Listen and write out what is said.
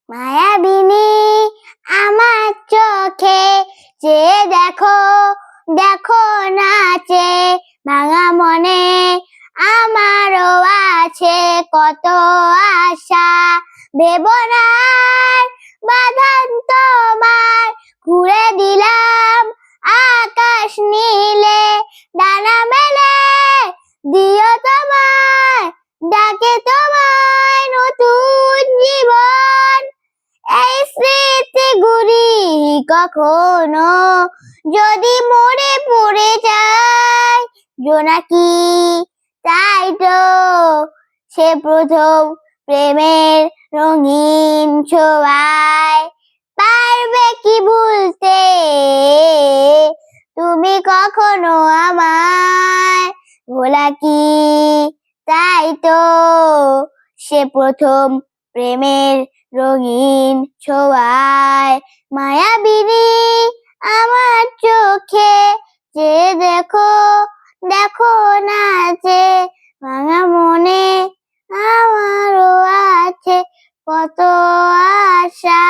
মায়াবিনী আমার চোখে চেয়ে দেখো, দেখো নাচে ভাঙা মনে আমারও আছে কত আশা। ভেবো না আর বাঁধন তোমার, ঘুরে দিলাম আকাশ নীলে, ডানা মেলে দিও তোমায়, ডাকে তোমায় নতুন জীবন। এই স্মৃতিগুলি কখনো যদি মরে পড়ে যায়, জোনাকি তাই তো সে প্রথম প্রেমের রঙিন ছোঁয়ায়। পারবে কি ভুলতে তুমি কখনো আমায়, ভোলা কি তাই তো সে প্রথম প্রেমের রঙিন ছোঁয়ায়। মায়াবিনী আমার চোখে চেয়ে দেখো, দেখো নাচে ভাঙা মনে আমারও আছে কত আশা।